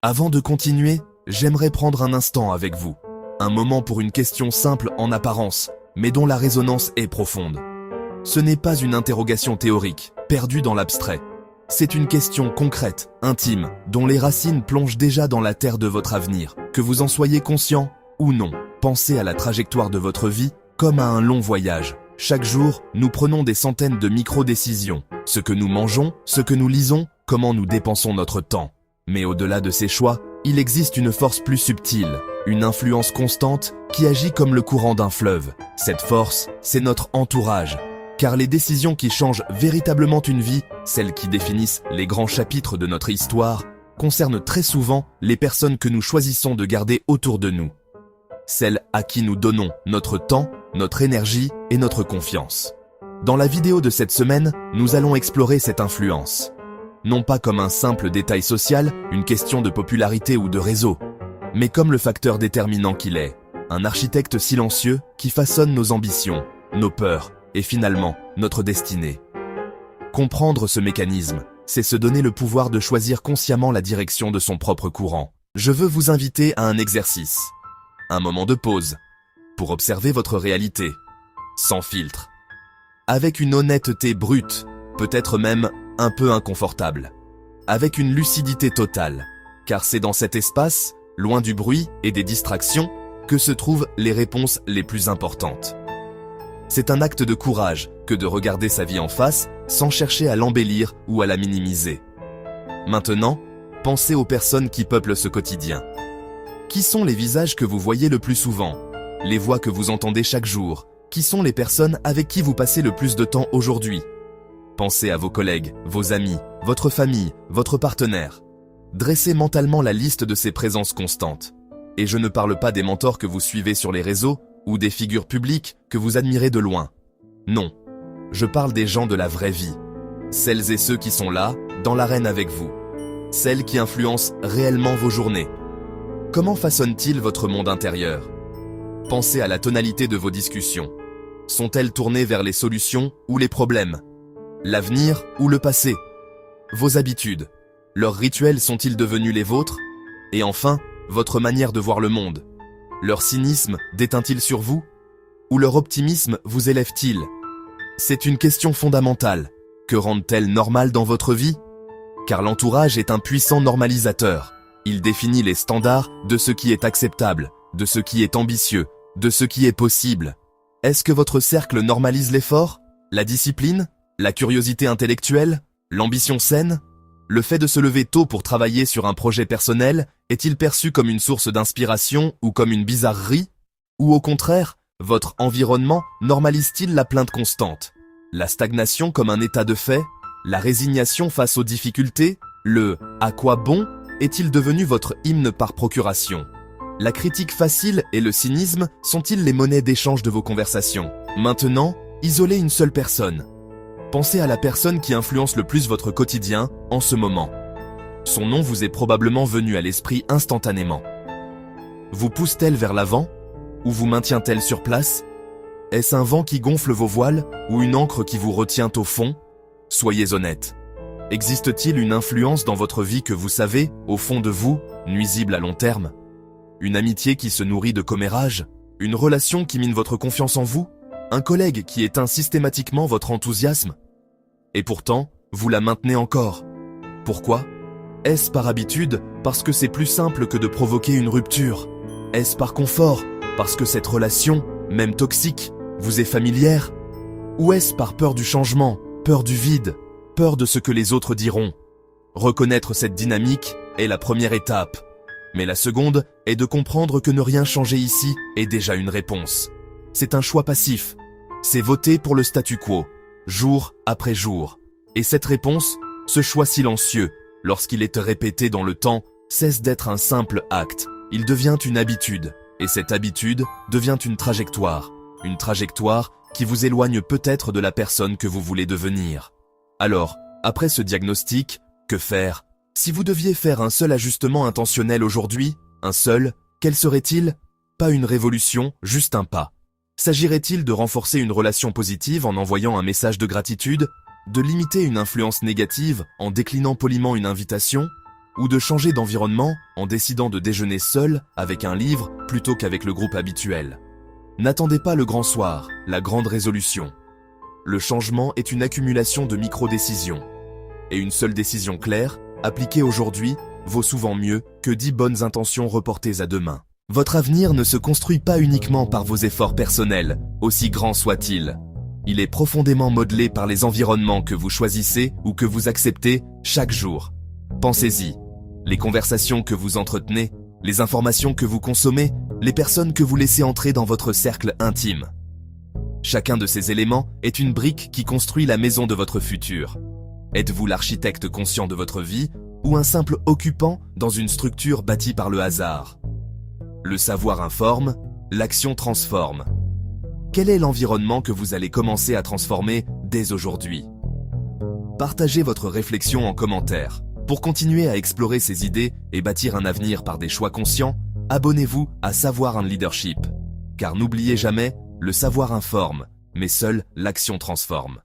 Avant de continuer, j'aimerais prendre un instant avec vous. Un moment pour une question simple en apparence, mais dont la résonance est profonde. Ce n'est pas une interrogation théorique, perdue dans l'abstrait. C'est une question concrète, intime, dont les racines plongent déjà dans la terre de votre avenir. Que vous en soyez conscient ou non, pensez à la trajectoire de votre vie comme à un long voyage. Chaque jour, nous prenons des centaines de micro-décisions. Ce que nous mangeons, ce que nous lisons, comment nous dépensons notre temps. Mais au-delà de ces choix, il existe une force plus subtile, une influence constante qui agit comme le courant d'un fleuve. Cette force, c'est notre entourage. Car les décisions qui changent véritablement une vie, celles qui définissent les grands chapitres de notre histoire, concernent très souvent les personnes que nous choisissons de garder autour de nous. Celles à qui nous donnons notre temps, notre énergie et notre confiance. Dans la vidéo de cette semaine, nous allons explorer cette influence. Non pas comme un simple détail social, une question de popularité ou de réseau, mais comme le facteur déterminant qu'il est, un architecte silencieux qui façonne nos ambitions, nos peurs et finalement notre destinée. Comprendre ce mécanisme, c'est se donner le pouvoir de choisir consciemment la direction de son propre courant. Je veux vous inviter à un exercice, un moment de pause, pour observer votre réalité, sans filtre, avec une honnêteté brute, peut-être même un peu inconfortable, avec une lucidité totale, car c'est dans cet espace, loin du bruit et des distractions, que se trouvent les réponses les plus importantes. C'est un acte de courage que de regarder sa vie en face sans chercher à l'embellir ou à la minimiser. Maintenant, pensez aux personnes qui peuplent ce quotidien. Qui sont les visages que vous voyez le plus souvent? Les voix que vous entendez chaque jour? Qui sont les personnes avec qui vous passez le plus de temps aujourd'hui? Pensez à vos collègues, vos amis, votre famille, votre partenaire. Dressez mentalement la liste de ces présences constantes. Et je ne parle pas des mentors que vous suivez sur les réseaux ou des figures publiques que vous admirez de loin. Non, je parle des gens de la vraie vie. Celles et ceux qui sont là, dans l'arène avec vous. Celles qui influencent réellement vos journées. Comment façonnent-ils votre monde intérieur? Pensez à la tonalité de vos discussions. Sont-elles tournées vers les solutions ou les problèmes? L'avenir ou le passé? Vos habitudes, leurs rituels sont-ils devenus les vôtres? Et enfin, votre manière de voir le monde. Leur cynisme déteint-il sur vous? Ou leur optimisme vous élève-t-il? C'est une question fondamentale. Que rendent-elles normales dans votre vie? Car l'entourage est un puissant normalisateur. Il définit les standards de ce qui est acceptable, de ce qui est ambitieux, de ce qui est possible. Est-ce que votre cercle normalise l'effort, la discipline, la curiosité intellectuelle, l'ambition saine? Le fait de se lever tôt pour travailler sur un projet personnel est-il perçu comme une source d'inspiration ou comme une bizarrerie? Ou au contraire, votre environnement normalise-t-il la plainte constante? La stagnation comme un état de fait? La résignation face aux difficultés? Le « à quoi bon » est-il devenu votre hymne par procuration? La critique facile et le cynisme sont-ils les monnaies d'échange de vos conversations? Maintenant, isolez une seule personne. Pensez à la personne qui influence le plus votre quotidien en ce moment. Son nom vous est probablement venu à l'esprit instantanément. Vous pousse-t-elle vers l'avant? Ou vous maintient-elle sur place? Est-ce un vent qui gonfle vos voiles ou une encre qui vous retient au fond? Soyez honnête. Existe-t-il une influence dans votre vie que vous savez, au fond de vous, nuisible à long terme? Une amitié qui se nourrit de commérages? Une relation qui mine votre confiance en vous? Un collègue qui éteint systématiquement votre enthousiasme? Et pourtant, vous la maintenez encore. Pourquoi? Est-ce par habitude, parce que c'est plus simple que de provoquer une rupture? Est-ce par confort, parce que cette relation, même toxique, vous est familière? Ou est-ce par peur du changement, peur du vide, peur de ce que les autres diront? Reconnaître cette dynamique est la première étape. Mais la seconde est de comprendre que ne rien changer ici est déjà une réponse. C'est un choix passif. C'est voter pour le statu quo, jour après jour. Et cette réponse, ce choix silencieux, lorsqu'il est répété dans le temps, cesse d'être un simple acte. Il devient une habitude. Et cette habitude devient une trajectoire. Une trajectoire qui vous éloigne peut-être de la personne que vous voulez devenir. Alors, après ce diagnostic, que faire? Si vous deviez faire un seul ajustement intentionnel aujourd'hui, un seul, quel serait-il? Pas une révolution, juste un pas. S'agirait-il de renforcer une relation positive en envoyant un message de gratitude? De limiter une influence négative en déclinant poliment une invitation? ou de changer d'environnement en décidant de déjeuner seul avec un livre plutôt qu'avec le groupe habituel. N'attendez pas le grand soir, la grande résolution. Le changement est une accumulation de micro-décisions. Et une seule décision claire, appliquée aujourd'hui, vaut souvent mieux que 10 bonnes intentions reportées à demain. Votre avenir ne se construit pas uniquement par vos efforts personnels, aussi grands soient-ils. Il est profondément modelé par les environnements que vous choisissez ou que vous acceptez chaque jour. Pensez-y. Les conversations que vous entretenez, les informations que vous consommez, les personnes que vous laissez entrer dans votre cercle intime. Chacun de ces éléments est une brique qui construit la maison de votre futur. Êtes-vous l'architecte conscient de votre vie ou un simple occupant dans une structure bâtie par le hasard? Le savoir informe, l'action transforme. Quel est l'environnement que vous allez commencer à transformer dès aujourd'hui? Partagez votre réflexion en commentaire. Pour continuer à explorer ces idées et bâtir un avenir par des choix conscients, abonnez-vous à Savoir and Leadership. Car n'oubliez jamais, le savoir informe, mais seule l'action transforme.